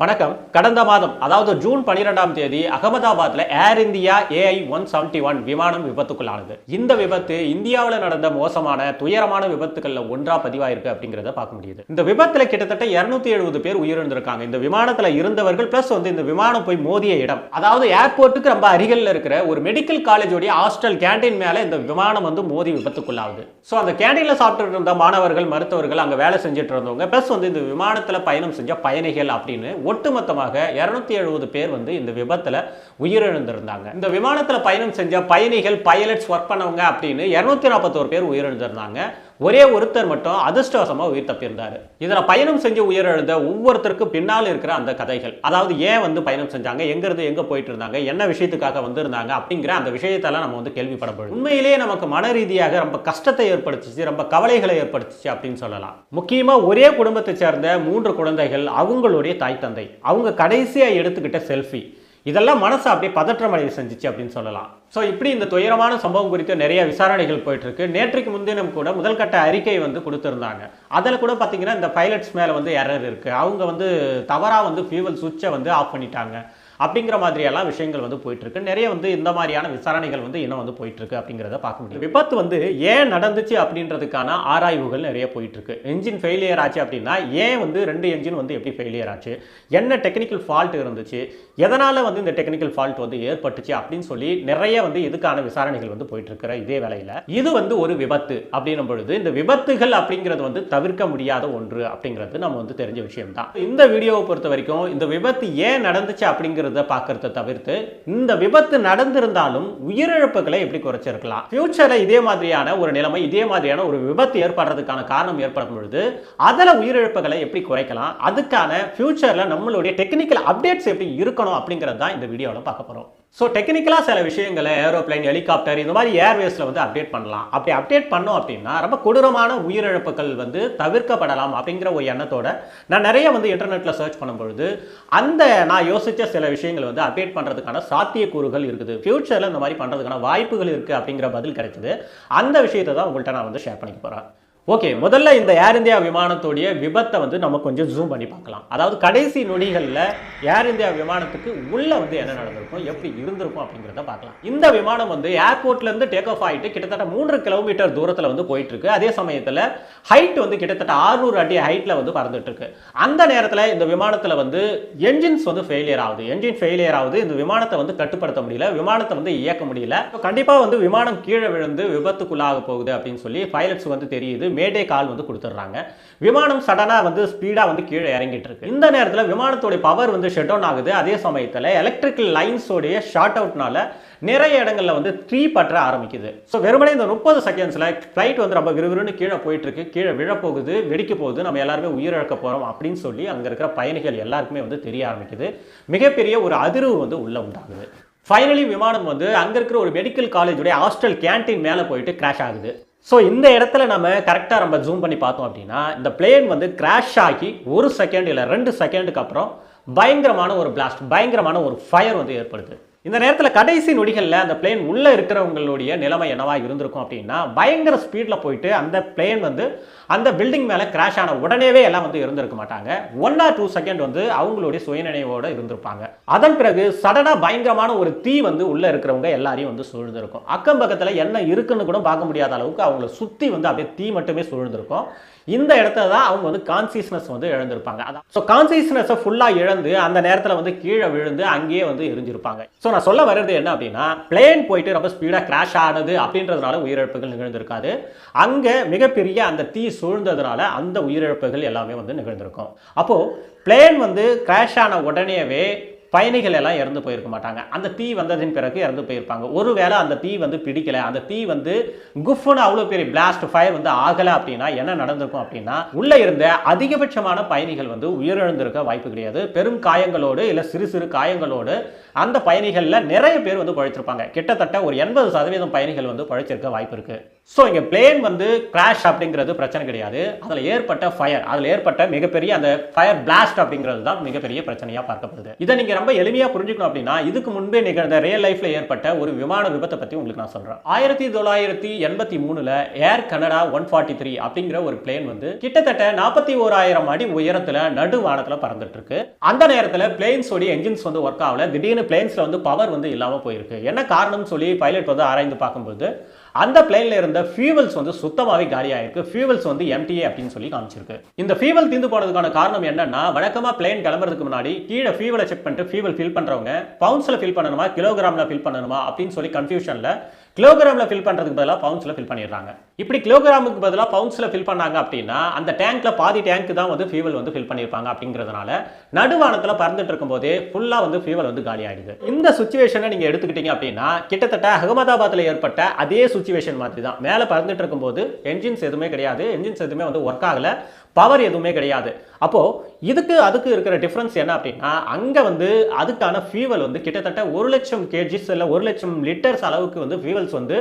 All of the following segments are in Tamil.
வணக்கம். கடந்த மாதம் அதாவது ஜூன் 12ஆம் தேதி அகமதாபாத்தில் ஏர் இந்தியா AI-171 விமானம் விபத்துக்குள்ளானது. இந்த விபத்து இந்தியாவில் நடந்த மோசமான துயரமான விபத்துக்கள்ல ஒன்றா பதிவாயிருக்கு அப்படிங்கிறத பார்க்க முடியுது. இந்த விபத்துல கிட்டத்தட்ட 270 பேர் உயிரிழந்திருக்காங்க. இந்த விமானத்துல இருந்தவர்கள் பிளஸ் இந்த விமானம் போய் மோதிய இடம், அதாவது ஏர்போர்ட்டுக்கு ரொம்ப அருகில் இருக்கிற ஒரு மெடிக்கல் காலேஜோடைய ஹாஸ்டல் கேண்டீன் மேல இந்த விமானம் மோதி விபத்துக்குள்ளாகுது. ஸோ அந்த கேண்டீன்ல சாப்பிட்டு இருந்த மாணவர்கள், மருத்துவர்கள், அங்க வேலை செஞ்சுட்டு இருந்தவங்க பிளஸ் இந்த விமானத்துல பயணம் செஞ்ச பயணிகள் அப்படின்னு ஒட்டுமொத்தமாக 270 பேர் இந்த விபத்துல உயிரிழந்திருந்தாங்க. இந்த விமானத்துல பயணம் செஞ்ச பயணிகள், பைலட்ஸ், ஒர்க் பண்ணவங்க அப்படின்னு 241 பேர் உயிரிழந்திருந்தாங்க. ஒரே ஒருத்தர் மட்டும் அதிர்ஷ்டவசமா உயிர் தப்பியிருந்தாரு. இதுல பயணம் செஞ்சு உயிரிழந்த ஒவ்வொருத்தருக்கும் பின்னால் இருக்கிற அந்த கதைகள், அதாவது ஏன் பயணம் செஞ்சாங்க, எங்க இருந்து எங்க போயிட்டு இருந்தாங்க, என்ன விஷயத்துக்காக வந்திருந்தாங்க அப்படிங்கிற அந்த விஷயத்தெல்லாம் நம்ம கேள்விப்படப்படும். உண்மையிலேயே நமக்கு மன ரீதியாக ரொம்ப கஷ்டத்தை ஏற்படுத்திச்சு, ரொம்ப கவலைகளை ஏற்படுத்திச்சு அப்படின்னு சொல்லலாம். முக்கியமா ஒரே குடும்பத்தை சேர்ந்த 3 குழந்தைகள், அவங்களுடைய தாய் தந்தை, அவங்க கடைசியா எடுத்துக்கிட்ட செல்ஃபி, இதெல்லாம் மனசை அப்படியே பதற்றமடைய செஞ்சிச்சு அப்படின்னு சொல்லலாம். ஸோ இப்படி இந்த துயரமான சம்பவம் குறித்து நிறைய விசாரணைகள் போயிட்டு இருக்கு. நேற்றைக்கு முன்தினம் கூட முதல்கட்ட அறிக்கை கொடுத்திருந்தாங்க. அதில் கூட பார்த்தீங்கன்னா இந்த பைலட்ஸ் மேலே எரர் இருக்கு, அவங்க தவறாக ஃபியூவல் சுவிட்சை ஆஃப் பண்ணிட்டாங்க அப்படிங்கிற மாதிரியெல்லாம் விஷயங்கள் போயிட்டு இருக்கு. நிறைய இந்த மாதிரியான விசாரணைகள் இன்னும் போயிட்டு இருக்கு அப்படிங்கிறத பார்க்க முடியும். விபத்து ஏன் நடந்துச்சு அப்படின்றதுக்கான ஆராய்வுகள் நிறைய போயிட்டு இருக்கு. என்ஜின் ஃபெயிலியர் ஆச்சு அப்படின்னா ஏன் 2 என்ஜின் எப்படி ஃபெயிலியர் ஆச்சு, என்ன டெக்னிக்கல் ஃபால்ட் இருந்துச்சு, எதனால இந்த டெக்னிக்கல் ஃபால்ட் ஏற்பட்டுச்சு அப்படின்னு சொல்லி நிறைய இதுக்கான விசாரணைகள் போயிட்டு இருக்கிற இதே வேளையில இது ஒரு விபத்து அப்படின்னும் பொழுது இந்த விபத்துகள் அப்படிங்கிறது தவிர்க்க முடியாத ஒன்று அப்படிங்கிறது நம்ம தெரிஞ்ச விஷயம் தான். இந்த வீடியோவை பொறுத்த வரைக்கும் இந்த விபத்து ஏன் நடந்துச்சு அப்படிங்கிறது பார்க்கறத தவிர்த்து இந்த விபத்து நடந்திருந்தாலும் உயிரிழப்புகளை எப்படி குறைச்சிருக்கலாம், ஃபியூச்சர்ல இதே மாதிரியான ஒரு நிலைமை, இதே மாதிரியான ஒரு விபத்து ஏற்படுறதுக்கான காரணம் ஏற்படும் பொழுது அதில் உயிரிழப்புகளை எப்படி குறைக்கலாம், அதுக்கான ஃபியூச்சர்ல நம்மளுடைய டெக்னிக்கல் அப்டேட்ஸ் எப்படி இருக்கணும் அப்படிங்கிறது தான் இந்த வீடியோவில் பார்க்க போறோம். ஸோ டெக்னிக்கலாக சில விஷயங்களை ஏரோப்ளைன், ஹெலிகாப்டர் இந்த மாதிரி ஏர்வேஸில் அப்டேட் பண்ணலாம். அப்படி அப்டேட் பண்ணோம் அப்படின்னா ரொம்ப கொடூரமான உயிரிழப்புகள் தவிர்க்கப்படலாம் அப்படிங்கிற ஒரு எண்ணத்தோட நான் நிறைய இன்டர்நெட்டில் சர்ச் பண்ணும்பொழுது நான் யோசித்த சில விஷயங்கள் அப்டேட் பண்ணுறதுக்கான சாத்தியக்கூறுகள் இருக்குது, ஃபியூச்சரில் இந்த மாதிரி பண்ணுறதுக்கான வாய்ப்புகள் இருக்குது அப்படிங்கிற பதில் கிடைச்சது. அந்த விஷயத்தை தான் உங்கள்கிட்ட நான் ஷேர் பண்ணிக்க போகிறேன். ஓகே, முதல்ல இந்த ஏர் இந்தியா விமானத்துடைய விபத்தை நம்ம கொஞ்சம் ஜூம் பண்ணி பார்க்கலாம். அதாவது கடைசி நொடிகளில் ஏர் இந்தியா விமானத்துக்கு உள்ள என்ன நடந்திருக்கும், எப்படி இருந்திருக்கும் அப்படிங்கிறத பார்க்கலாம். இந்த விமானம் ஏர்போர்ட்ல இருந்து டேக் ஆஃப் ஆகிட்டு கிட்டத்தட்ட 3 கிலோமீட்டர் தூரத்தில் போயிட்டு இருக்கு. அதே சமயத்தில் ஹைட் கிட்டத்தட்ட 600 அடி ஹைட்ல பறந்துட்டு இருக்கு. அந்த நேரத்தில் இந்த விமானத்தில் என்ஜின்ஸ் ஃபெயிலியர் ஆகுது. என்ஜின் ஃபெயிலியர் ஆகுது. இந்த விமானத்தை கட்டுப்படுத்த முடியல, விமானத்தை இயக்க முடியல. கண்டிப்பாக விமானம் கீழே விழுந்து விபத்துக்குள்ளாக போகுது அப்படின்னு சொல்லி பைலட்ஸ் தெரியுது. மேடே கால் கொடுத்துறாங்க. விமானம் சடனா ஸ்பீடா கீழே இறங்கிட்டு இருக்கு. இந்த நேரத்தில் விமானத்தோட பவர் ஷட் டவுன் ஆகுது. அதே சமயத்தில் எலக்ட்ரிக்கல் லைன்ஸ் உடைய ஷார்ட் அவுட்னால நிறைய இடங்கள்ல தீ பற்ற ஆரம்பிக்குது. ஸோ வெறுமனே இந்த 30 செகண்ட்ஸ்ல ஃபிளைட் ரொம்ப விறுவிறுன்னு கீழே போயிட்டு இருக்கு, கீழே விழப்போகுது, வெடிக்க போகுது, நம்ம எல்லாருமே உயிரிழக்க போறோம் அப்படின்னு சொல்லி அங்க இருக்கிற பயணிகள் எல்லாருக்குமே தெரிய ஆரம்பிக்குது. மிகப்பெரிய ஒரு அதிர்வு உள்ள உண்டாகுது. ஃபைனலி விமானம் அங்க இருக்கிற ஒரு மெடிக்கல் காலேஜோட ஹாஸ்டல் கேண்டீன் மேல போயிட்டு கிராஷ் ஆகுது. ஸோ இந்த இடத்துல நம்ம கரெக்டாக நம்ம ஜூம் பண்ணி பார்த்தோம் அப்படின்னா இந்த பிளேன் கிராஷ் ஆகி 1 செகண்ட் இல்லை 2 செகண்டுக்கு அப்புறம் பயங்கரமான ஒரு பிளாஸ்ட், பயங்கரமான ஒரு ஃபயர் ஏற்படுது. இந்த நேரத்தில் கடைசி நொடிகளில் அந்த பிளேன் உள்ள இருக்கிறவங்களுடைய நிலைமை என்னவா இருந்திருக்கும் அப்படின்னா பயங்கர ஸ்பீடில் போயிட்டு அந்த பிளேன் அந்த பில்டிங் மேலே கிராஷ் ஆன உடனேவே எல்லாம் இருந்திருக்க மாட்டாங்க. 1 or 2 செகண்ட் அவங்களுடைய சுயநினைவோட இருந்திருப்பாங்க. அதன் பிறகு சடனா பயங்கரமான ஒரு தீ உள்ள இருக்கிறவங்க எல்லாரையும் சூழ்ந்திருக்கும். அக்கம் பக்கத்தில் என்ன இருக்குன்னு கூட பார்க்க முடியாத அளவுக்கு அவங்கள சுற்றி அப்படியே தீ மட்டுமே சூழ்ந்திருக்கும். இந்த இடத்துல தான் அவங்க கான்சியஸ்னஸ் இழந்திருப்பாங்க. ஸோ கான்சியஸ்னஸை ஃபுல்லாக இழந்து அந்த நேரத்தில் கீழே விழுந்து அங்கேயே எரிஞ்சிருப்பாங்க. ஸோ நான் சொல்ல வர்றது என்ன அப்படின்னா பிளேன் போயிட்டு ரொம்ப ஸ்பீடாக கிராஷ் ஆனது அப்படின்றதுனால உயிரிழப்புகள் நிகழ்ந்திருக்காது. அங்கே மிகப்பெரிய அந்த தீ சூழ்ந்ததுனால அந்த உயிரிழப்புகள் எல்லாமே நிகழ்ந்திருக்கும். அப்போ பிளேன் கிராஷ் ஆன உடனேவே பயணிகள் எல்லாம் இறந்து போயிருக்க மாட்டாங்க. அந்த தீ வந்ததின் பிறகு இறந்து போயிருப்பாங்க. ஒருவேளை அந்த தீ பிடிக்கல, அந்த தீ குஃப்னு அவ்வளோ பெரிய பிளாஸ்ட் ஃபயர் ஆகலை அப்படின்னா என்ன நடந்திருக்கும் அப்படின்னா உள்ள இருந்த அதிகபட்சமான பயணிகள் உயிரிழந்திருக்க வாய்ப்பு கிடையாது. பெரும் காயங்களோடு இல்லை சிறு சிறு காயங்களோடு அந்த பயணிகளில் நிறைய பேர் பழிச்சிருப்பாங்க. கிட்டத்தட்ட ஒரு 80% பயணிகள் பழிச்சிருக்க வாய்ப்பு இருக்கு. ஸோ இங்கே பிளேன் வந்து கிராஷ் அப்படிங்கிறது பிரச்சனை கிடையாது, அதில் ஏற்பட்ட ஃபயர், அதில் ஏற்பட்ட மிகப்பெரிய அந்த ஃபயர் பிளாஸ்ட் அப்படிங்கிறது தான் மிகப்பெரிய பிரச்சனையாக பார்க்கப்படுது. இதை நீங்கள் ரொம்ப எளிமையாக புரிஞ்சுக்கணும் அப்படின்னா, இதுக்கு முன்பே நிகழ்ந்த ரியல் லைஃப்ல ஏற்பட்ட ஒரு விமான விபத்தை பற்றி உங்களுக்கு நான் சொல்கிறேன். 1983 ஏர் கனடா 143 அப்படிங்கிற ஒரு பிளேன் வந்து கிட்டத்தட்ட 41,000 அடி உயரத்தில் நடுவானத்தில் பறந்துட்டு இருக்கு. அந்த நேரத்தில் பிளேன்ஸோட என்ஜின்ஸ் வந்து ஒர்க் ஆகல, திடீர்னு பிளேன்ஸ்ல வந்து பவர் வந்து இல்லாமல் போயிருக்கு. என்ன காரணம்னு சொல்லி பைலட் வந்து ஆராய்ந்து பார்க்கும்போது அந்த பிளேன்ல இருந்த ஃபியூவல்ஸ் வந்து சுத்தமாவே காலியாயிருக்கு. ஃபியூவல்ஸ் வந்து எம்டிஏ அப்படின்னு சொல்லி காமிச்சிருக்கு. இந்த ஃபியூவல் தீர்ந்து போனதுக்கான காரணம் என்னன்னா, வழக்கமா பிளேன் கிளம்புறதுக்கு முன்னாடி கீழே ஃபியூவலை செக் பண்ணிட்டு ஃபியூவல் ஃபில் பண்றவங்க பவுண்ட்ஸ்ல ஃபில் பண்ணணுமா கிலோகிராம்ல ஃபில் பண்ணணுமா அப்படின்னு சொல்லி கன்ஃபியூஷன்ல கிலோகிராம்ல ஃபில் பண்றதுக்கு பதிலாக பவுண்ட்ஸ்ல ஃபில் பண்ணிடுறாங்க. இப்படி கிலோகிராமுக்கு பதிலாக பவுண்ட்ஸ்ல ஃபில் பண்ணாங்க அப்படின்னா அந்த டேங்க்ல பாதி டேங்க் தான் வந்து ஃபியூவல் வந்து ஃபில் பண்ணியிருப்பாங்க. அப்படிங்கிறதுனால நடுவானத்தில் பறந்துட்டு இருக்கும் போதே ஃபுல்லா வந்து ஃபியூவல் வந்து காலி ஆயிடுது. இந்த சுச்சுவேஷனை நீங்க எடுத்துக்கிட்டீங்க அப்படின்னா கிட்டத்தட்ட அகமதாபாத்தில் ஏற்பட்ட அதே சுச்சுவேஷன் மாதிரி தான். மேலே பறந்துட்டு இருக்கும்போது என்ஜின்ஸ் எதுவுமே கிடையாது, என்ஜின்ஸ் எதுவுமே வந்து ஒர்க் ஆகல, பவர் எதுவுமே கிடையாது. அப்போ இதுக்கு அதுக்கு இருக்கிற டிஃபரன்ஸ் என்ன அப்படின்னா, அங்க வந்து அதுக்கான ஃபியூவல் வந்து கிட்டத்தட்ட 1,00,000 kgs இல்ல 1,00,000 லிட்டர்ஸ் அளவுக்கு வந்து ஃபியூவல்ஸ் வந்து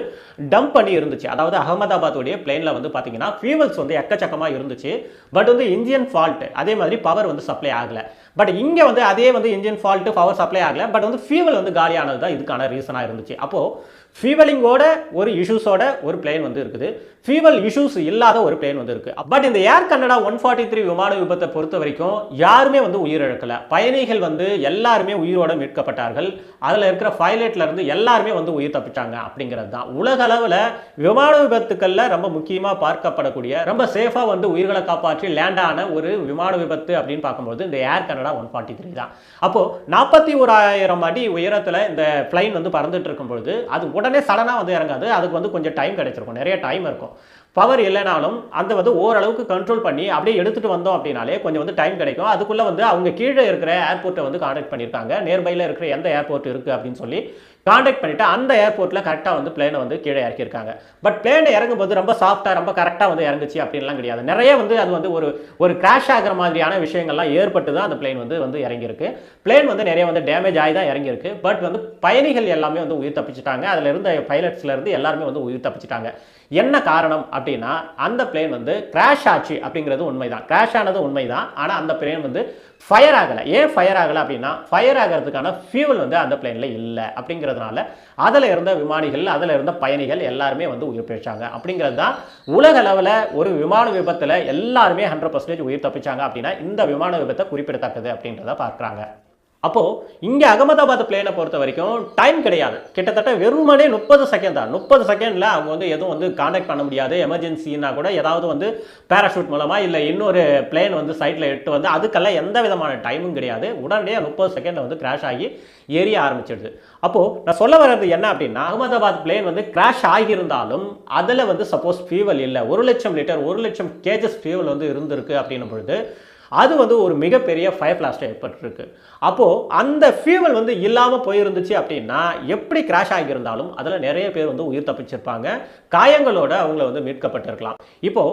டம்ப் பண்ணி இருந்துச்சு. அதாவது அகமதாபாத்துடைய பிளேன்ல வந்து பாத்தீங்கன்னா ஃபியூவல்ஸ் வந்து எக்கச்சக்கமா இருந்துச்சு. பட் வந்து இன்ஜின் ஃபால்ட், அதே மாதிரி பவர் வந்து சப்ளை ஆகல. பட் இங்க வந்து அதே வந்து இன்ஜின் ஃபால்ட், பவர் சப்ளை ஆகல, பட் வந்து ஃபியூவல் வந்து காலியானது தான் இதுக்கான ரீசனா இருந்துச்சு. அப்போ ஃபியூவலிங்கோட ஒரு இஷ்யூஸோட ஒரு பிளேன் வந்து இருக்குது, ஃபியூவல் இஷ்யூஸ் இல்லாத ஒரு பிளேன் வந்து இருக்கு. பட் இந்த ஏர் கனடா 143 விமான விபத்தை பொறுத்த வரைக்கும் யாருமே வந்து உயிரிழக்கல. பயணிகள் வந்து எல்லாருமே உயிரோட மீட்கப்பட்டார்கள். அதுல இருக்கிற பைலட்ல இருந்து எல்லாருமே வந்து உயிர் தப்பிச்சாங்க. அப்படிங்கிறது தான் உலக அளவில் விமான விபத்துக்கள்ல ரொம்ப முக்கியமா பார்க்கப்படக்கூடிய, ரொம்ப சேஃபா வந்து உயிர்களை காப்பாற்றி லேண்ட் ஆன ஒரு விமான விபத்து அப்படின்னு பார்க்கும்போது இந்த ஏர் கனடா 143 தான். அப்போ 41,000 அடி உயரத்துல இந்த பிளைன் வந்து பறந்துட்டு இருக்கும் பொழுது அது உடனே சடனா வந்து இறங்காது. அதுக்கு வந்து கொஞ்சம் டைம் கிடைச்சிருக்கும், நிறைய டைம் இருக்கும். பவர் இல்லைனாலும் அந்த வந்து ஓரளவுக்கு கண்ட்ரோல் பண்ணி அப்படியே எடுத்துட்டு வந்தோம் அப்படின்னாலே கொஞ்சம் வந்து டைம் கிடைக்கும். அதுக்குள்ள வந்து அவங்க கீழே இருக்கிற ஏர்போர்ட்டை வந்து கான்டாக்ட் பண்ணியிருக்காங்க. நியர்பைல இருக்கிற எந்த ஏர்போர்ட் இருக்கு அப்படின்னு சொல்லி கான்டாக்ட் பண்ணிட்டு அந்த ஏர்போர்ட்டில் கரெக்டாக வந்து பிளேனை வந்து கீழே இறக்கியிருக்காங்க. பட் பிளேனை இறங்கும்போது ரொம்ப சாஃப்டாக ரொம்ப கரெக்டாக வந்து இறங்குச்சு அப்படின்லாம் கிடையாது. நிறைய வந்து அது வந்து ஒரு கிராஷ் ஆகிற மாதிரியான விஷயங்கள்லாம் ஏற்பட்டு தான் அந்த பிளேன் வந்து இறங்கியிருக்கு. பிளேன் வந்து நிறைய வந்து டேமேஜ் ஆகி தான் இறங்கியிருக்கு. பட் வந்து பயணிகள் எல்லாமே வந்து உயிர் தப்பிச்சிட்டாங்க. அதில் இருந்த பைலட்ஸ்ல இருந்து எல்லாருமே வந்து உயிர் தப்பிச்சிட்டாங்க. என்ன காரணம் அப்படின்னா, அந்த பிளேன் வந்து கிராஷ் ஆச்சு அப்படிங்கிறது உண்மைதான், கிராஷ் ஆனது உண்மைதான். ஆனால் அந்த பிளேன் வந்து ஃபயர் ஆகலை. ஏன் ஃபயர் ஆகலை அப்படின்னா, ஃபயர் ஆகிறதுக்கான ஃபியூவல் வந்து அந்த பிளேன்ல இல்லை. அப்படிங்கிறதுனால அதில் இருந்த விமானிகள், அதில் இருந்த பயணிகள் எல்லாருமே வந்து உயிர் பிழைச்சாங்க. அப்படிங்கிறது தான் உலக அளவில் ஒரு விமான விபத்தில் எல்லாருமே 100% உயிர் தப்பிச்சாங்க அப்படின்னா இந்த விமான விபத்தை குறிப்பிடத்தக்கது அப்படின்றத பார்க்குறாங்க. அப்போ இங்க அகமதாபாத் பிளேனை பொறுத்த வரைக்கும் டைம் கிடையாது. கிட்டத்தட்ட வெறுமனே 30 செகண்ட் தான். 30 செகண்ட்ல அவங்க வந்து எதுவும் வந்து கான்டாக்ட் பண்ண முடியாது. எமர்ஜென்சினா கூட ஏதாவது வந்து பேராஷூட் மூலமா இல்ல இன்னொரு பிளேன் வந்து சைட்ல எட்டு வந்து அதுக்கெல்லாம் எந்த விதமான டைமும் கிடையாது. உடனே 30 செகண்ட்ல வந்து கிராஷ் ஆகி ஏறிய ஆரம்பிச்சிடுது. அப்போ நான் சொல்ல வர்றது என்ன அப்படின்னா, அகமதாபாத் பிளேன் வந்து கிராஷ் ஆகியிருந்தாலும் அதுல வந்து சப்போஸ் ஃபியூவல் இல்லை, 1,00,000 லிட்டர் 1,00,000 kgs ஃபியூவல் வந்து இருந்திருக்கு அப்படின்னும் பொழுது அது வந்து ஒரு மிகப்பெரிய ஃபயர் பிளாஸ்ட் ஏற்பட்டிருக்கு. அப்போ அந்த ஃபியூவல் வந்து இல்லாம போயிருந்துச்சு அப்படின்னா எப்படி கிராஷ் ஆகியிருந்தாலும் அதுல நிறைய பேர் வந்து உயிர் தப்பிச்சிருப்பாங்க, காயங்களோட அவங்கள வந்து மீட்கப்பட்டிருக்கலாம். இப்போ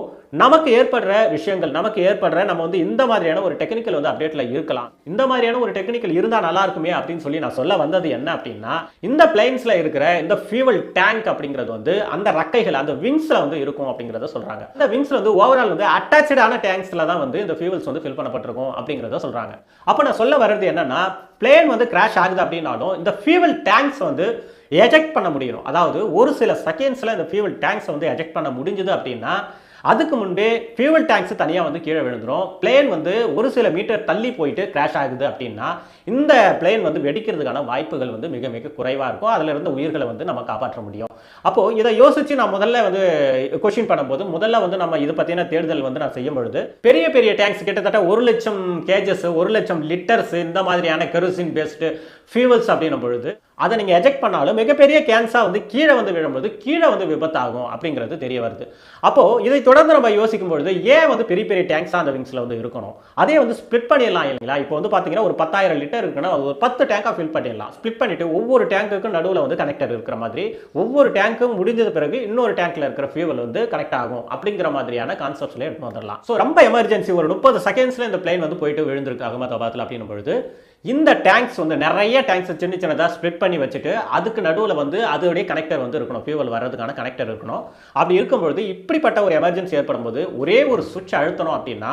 நமக்கு ஏற்படுற விஷயங்கள், நமக்கு ஏற்படுற நம்ம வந்து இந்த மாதிரியான ஒரு டெக்னிக்கல் வந்து அப்டேட்ல இருக்கலாம். இந்த மாதிரியான ஒரு டெக்னிக்கல் இருந்தா நல்லா இருக்குமே அப்படின்னு சொல்லி நான் சொல்ல வந்தது என்ன அப்படின்னா, இந்த பிளைன்ஸ்ல இருக்கிற இந்த ஃபியூவல் டேங்க் அப்படிங்கிறது வந்து அந்த ரக்கைகள், அந்த விங்ஸ்ல வந்து இருக்கும் அப்படிங்கறத சொல்றாங்க. இந்த விங்ஸ்ல வந்து ஓவரால் வந்து அட்டாச்சான டேங்க்ஸ்ல தான் வந்து இந்த ஃபியூவல்ஸ் வந்து ஃபில் பண்ணப்பட்டிருக்கும் அப்படிங்கறத சொல்றாங்க. அப்ப நான் சொல்ல வர்றது என்னன்னா, பிளேன் வந்து கிராஷ் ஆகுது அப்படின்னாலும் இந்த ஃபியூவல் டேங்க்ஸ் வந்து எஜெக்ட் பண்ண முடியும். அதாவது ஒரு சில செகண்ட்ஸ்ல இந்த ஃபியூவல் டேங்க்ஸ் வந்து எஜெக்ட் பண்ண முடிஞ்சது அப்படின்னா அதுக்கு முன்பே ஃபியூவல் டேங்க்ஸ் தனியாக வந்து கீழே விழுந்துடும். பிளேன் வந்து ஒரு சில மீட்டர் தள்ளி போயிட்டு கிராஷ் ஆகுது அப்படின்னா இந்த பிளேன் வந்து வெடிக்கிறதுக்கான வாய்ப்புகள் வந்து மிக மிக குறைவாக இருக்கும். அதில் இருந்த உயிர்களை வந்து நம்ம காப்பாற்ற முடியும். அப்போது இதை யோசித்து நான் முதல்ல வந்து கொஸ்டின் பண்ணும்போது முதல்ல வந்து நம்ம இதை பற்றின தேடுதல் வந்து நான் செய்யும் பொழுது பெரிய பெரிய டேங்க்ஸ் கிட்டத்தட்ட 1,00,000 kgs 1,00,000 லிட்டர்ஸ் இந்த மாதிரியான கெரோசின் பேஸ்டு ஃபியூவல்ஸ் அப்படின்னும் பொழுது அதை நீங்கள் எஜெக்ட் பண்ணாலும் மிகப்பெரிய கேன்ஸாக வந்து கீழே வந்து விழும்போது கீழே வந்து விபத்தாகும் அப்படிங்கிறது தெரிய வருது. அப்போது இதை தொடர்ந்து நம்ம யோசிக்கும் பொழுது ஏன் வந்து பெரிய பெரிய டேங்க்ஸாக அந்த விங்ஸில் வந்து இருக்கணும், அதே வந்து ஸ்பிளிட் பண்ணிடலாம் இல்லைங்களா? இப்போ வந்து பார்த்தீங்கன்னா ஒரு 10,000 லிட்டர் இருக்குன்னா ஒரு 10 டேங்காக ஃபில் பண்ணிடலாம். ஸ்பிளிட் பண்ணிட்டு ஒவ்வொரு டேங்குக்கும் நடுவில் வந்து கனெக்டர் இருக்கிற மாதிரி ஒவ்வொரு டேங்க்கும் முடிஞ்சது பிறகு இன்னொரு டேங்க்ல இருக்கிற ஃபியூவல் வந்து கனெக்ட் ஆகும் அப்படிங்கிற மாதிரியான கான்செப்ட்ஸ்ல எடுத்து வந்துடலாம். ஸோ ரொம்ப எமர்ஜென்சி ஒரு 30 செகண்ட்ஸ்ல இந்த பிளேன் வந்து போயிட்டு விழுந்திருக்கு அகமதாபாத்தில் அப்படின்னும் பொழுது இந்த டேங்க்ஸ் வந்து நிறைய டேங்க்ஸ் சின்ன சின்னதாக ஸ்பிளிட் பண்ணி பண்ணி வச்சுட்டு அதுக்கு நடுவில் வந்து அதோடைய கனெக்டர் வந்து இருக்கணும், ஃபியூவல் வர்றதுக்கான கனெக்டர் இருக்கணும். அப்படி இருக்கும்பொழுது இப்படிப்பட்ட ஒரு எமர்ஜென்சி ஏற்படும் போது ஒரே ஒரு சுவிட்ச் அழுத்தணும் அப்படின்னா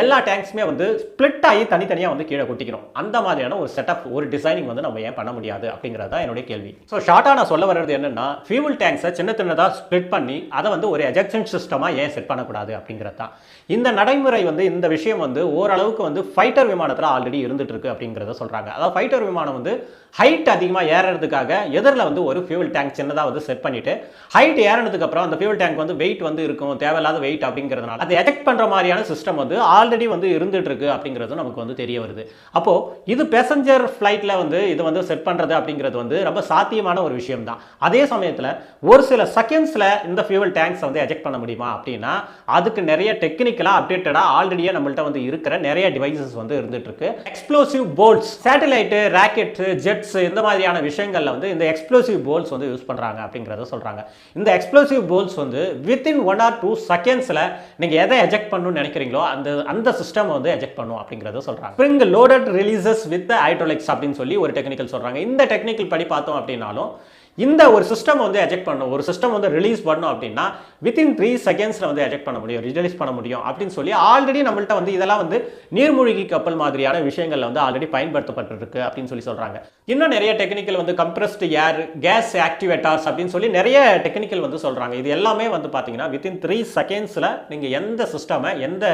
எல்லா டேங்க்ஸுமே வந்து ஸ்பிளிட் ஆகி தனித்தனியாக வந்து கீழே கொட்டிக்கணும். அந்த மாதிரியான ஒரு செட்டப், ஒரு டிசைனிங் வந்து நம்ம ஏன் பண்ண முடியாது அப்படிங்கிறது தான் என்னுடைய கேள்வி. ஸோ ஷார்ட்டாக நான் சொல்ல வர்றது என்னன்னா, ஃபியூவல் டேங்க்ஸை சின்ன சின்னதாக ஸ்பிளிட் பண்ணி அதை வந்து ஒரு எஜெக்ஷன் சிஸ்டமாக ஏன் செட் பண்ணக்கூடாது அப்படிங்கிறது தான். இந்த நடைமுறை வந்து, இந்த விஷயம் வந்து ஓரளவுக்கு வந்து ஃபைட்டர் விமானத்தில் ஆல்ரெடி இருந்துட்டு இருக்கு அப்படிங்கிறத சொல்கிறாங்க. அதாவது ஃபைட்டர் விமானம் வந்து ஹைட் அதிகமாக ஏறுறதுக்காக எதிரில் வந்து ஒரு ஃபியூவல் டேங்க் சின்னதாக வந்து செட் பண்ணிட்டு ஹைட் ஏறினதுக்கு அப்புறம் அந்த ஃபியூவல் டேங்க் வந்து வெயிட் வந்து இருக்கும், தேவையில்லாத வெயிட் அப்படிங்கிறதுனால அதை எஜெக்ட் பண்ணுற மாதிரியான சிஸ்டம் வந்து ஆல்ரெடி வந்து இருந்துட்டு இருக்கு அப்படிங்கிறது நமக்கு வந்து தெரிய வருது. அப்போ இது பேசஞ்சர் ஃப்ளைட்டில் வந்து இது வந்து செட் பண்ணுறது அப்படிங்கிறது வந்து ரொம்ப சாத்தியமான ஒரு விஷயம் தான். அதே சமயத்தில் ஒரு சில செகண்ட்ஸில் இந்த ஃபியூவல் டேங்க்ஸ் வந்து எஜெக்ட் பண்ண முடியுமா அப்படின்னா அதுக்கு நிறைய டெக்னிக்கலாக அப்டேட்டடாக ஆல்ரெடியே நம்மள்ட்ட வந்து இருக்கிற நிறைய டிவைசஸ் வந்து இருந்துட்டு இருக்கு. எக்ஸ்ப்ளோசிவ் போல்ட்ஸ், சேட்டலைட்டு, ராக்கெட், ஜெட்ஸ், இந்த மாதிரியான விஷயங்கள்ல வந்து இந்த எக்ஸ்ப்ளோசிவ் போல்ட்ஸ் வந்து யூஸ் பண்றாங்க அப்படிங்கறத சொல்றாங்க. இந்த எக்ஸ்ப்ளோசிவ் போல்ட்ஸ் வந்து வித்தின் 1 or 2 செகண்ட்ஸ்ல நீங்க எதை எஜெக்ட் பண்ணணும்னு நினைக்கிறீங்களோ அந்த சிஸ்டம் வந்து எஜெக்ட் பண்ணும் அப்படிங்கறத சொல்றாங்க. Spring loaded releases with hydraulics அப்படின்னு சொல்லி ஒரு டெக்னிக்கல் சொல்றாங்க. இந்த டெக்னிக்கல் படி பார்த்தோம் அப்படின்னாலும் இந்த ஒரு சிஸ்டம் வந்து எஜெக்ட் பண்ணணும், ஒரு சிஸ்டம் வந்து ரிலீஸ் பண்ணணும் அப்படின்னா வித்தின் 3 செகண்ட்ஸ்ல வந்து எஜெக்ட் பண்ண முடியும், ரிலீஸ் பண்ண முடியும் அப்படின்னு சொல்லி ஆல்ரெடி நம்மள்ட்ட வந்து இதெல்லாம் வந்து நீர்மூழ்கி கப்பல் மாதிரியான விஷயங்கள்ல வந்து ஆல்ரெடி பயன்படுத்தப்பட்டிருக்கு அப்படின்னு சொல்லி சொல்றாங்க. இன்னும் நிறைய டெக்னிக்கல் வந்து கம்ப்ரஸ்டு ஏர், கேஸ் ஆக்டிவேட்டர்ஸ் அப்படின்னு சொல்லி நிறைய டெக்னிக்கல் வந்து சொல்றாங்க. இது எல்லாமே வந்து பாத்தீங்கன்னா வித்தின் 3 செகண்ட்ஸ்ல நீங்க எந்த சிஸ்டமை, எந்த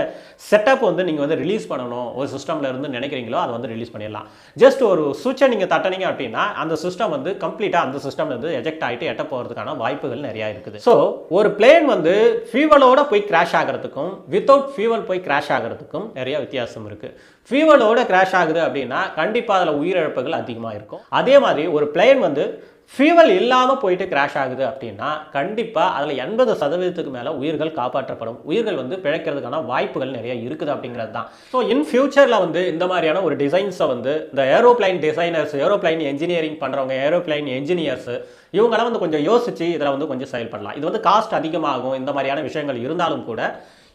செட்டப் வந்து நீங்க வந்து ரிலீஸ் பண்ணணும் ஒரு சிஸ்டம்ல இருந்து நினைக்கிறீங்களோ அதை வந்து ரிலீஸ் பண்ணிடலாம். ஜஸ்ட் ஒரு சுவிட்சை நீங்க தட்டினீங்க அப்படின்னா அந்த சிஸ்டம் வந்து கம்ப்ளீட்டா அந்த சிஸ்டம் வந்து எஜெக்ட் ஆகிட்டு எட்ட போறதுக்கான வாய்ப்புகள் நிறைய இருக்குது. ஸோ ஒரு பிளேன் வந்து ஃபியூவலோட போய் கிராஷ் ஆகிறதுக்கும் வித்தவுட் ஃபியூவல் போய் கிராஷ் ஆகிறதுக்கும் நிறைய வித்தியாசம் இருக்கு. ஃபியூவலோட கிராஷ் ஆகுது அப்படின்னா கண்டிப்பாக அதில் உயிரிழப்புகள் அதிகமாக இருக்கும். அதே மாதிரி ஒரு பிளேன் வந்து ஃபியூவல் இல்லாமல் போயிட்டு கிராஷ் ஆகுது அப்படின்னா கண்டிப்பாக அதில் 80% மேலே உயிர்கள் காப்பாற்றப்படும், உயிர்கள் வந்து பிழைக்கிறதுக்கான வாய்ப்புகள் நிறைய இருக்குது அப்படிங்கிறது தான். ஸோ இன் ஃபியூச்சரில் வந்து இந்த மாதிரியான ஒரு டிசைன்ஸை வந்து இந்த ஏரோப்ளைன் டிசைனர்ஸ், ஏரோப்ளைன் என்ஜினியரிங் பண்ணுறவங்க, ஏரோப்ளைன் என்ஜினியர்ஸ் இவங்களாம் வந்து கொஞ்சம் யோசிச்சு இதில் வந்து கொஞ்சம் செயல்படலாம். இது வந்து காஸ்ட் அதிகமாகும், இந்த மாதிரியான விஷயங்கள் இருந்தாலும் கூட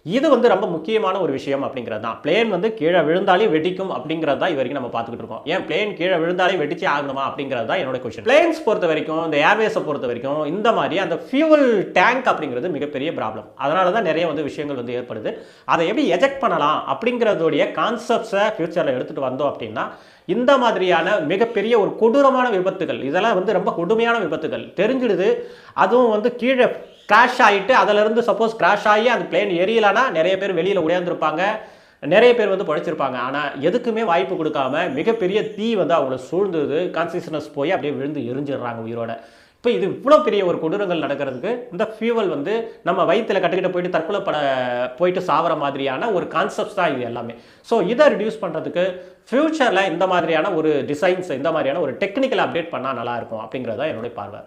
இது வந்து ரொம்ப முக்கியமான ஒரு விஷயம் அப்படிங்கிறது தான். பிளேன் வந்து கீழே விழுந்தாலே வெடிக்கும் அப்படிங்கிறது தான் இது வரைக்கும் நம்ம பார்த்துக்கிட்டு இருக்கோம். ஏன் பிளேன் கீழே விழுந்தாலே வெடிச்சே ஆகணுமா அப்படிங்கிறது தான் என்னோட கொஸ்டின். பிளேன்ஸ் பொறுத்த வரைக்கும், இந்த ஏர்வேஸை பொறுத்த வரைக்கும் இந்த மாதிரி அந்த ஃபியூவல் டேங்க் அப்படிங்கிறது மிகப்பெரிய ப்ராப்ளம். அதனால தான் நிறைய வந்து விஷயங்கள் வந்து ஏற்படுது. அதை எப்படி எஜெக்ட் பண்ணலாம் அப்படிங்கிறதுடைய கான்செப்ட்ஸை ஃபியூச்சரில் எடுத்துகிட்டு வந்தோம் அப்படின்னா இந்த மாதிரியான மிகப்பெரிய ஒரு கொடூரமான விபத்துகள், இதெல்லாம் வந்து ரொம்ப கொடுமையான விபத்துகள் தெரிஞ்சிடுது. அதுவும் வந்து கீழே கிராஷ் ஆகிட்டு அதிலிருந்து சப்போஸ் கிராஷ் ஆகி அந்த பிளேன் எரியலைன்னா நிறைய பேர் வெளியில் உடையாந்துருப்பாங்க, நிறைய பேர் வந்து படைச்சிருப்பாங்க. ஆனால் எதுக்குமே வாய்ப்பு கொடுக்காம மிகப்பெரிய தீ வந்து அவங்கள சூழ்ந்தது, கான்சியஸ்னஸ் போய் அப்படியே விழுந்து எரிஞ்சிடுறாங்க உயிரோட. இப்போ இது இவ்வளோ பெரிய ஒரு கொடூரங்கள் நடக்கிறதுக்கு இந்த ஃபியூவல் வந்து நம்ம வயிற்றில் கட்டுக்கிட்ட போயிட்டு தற்கொலை போயிட்டு சாவர மாதிரியான ஒரு கான்செப்ட்ஸ் தான் இது எல்லாமே. ஸோ இதை ரிடியூஸ் பண்ணுறதுக்கு ஃபியூச்சரில் இந்த மாதிரியான ஒரு டிசைன்ஸ், இந்த மாதிரியான ஒரு டெக்னிக்கல் அப்டேட் பண்ணால் நல்லாயிருக்கும் அப்படிங்கிறது தான் என்னுடைய பார்வை.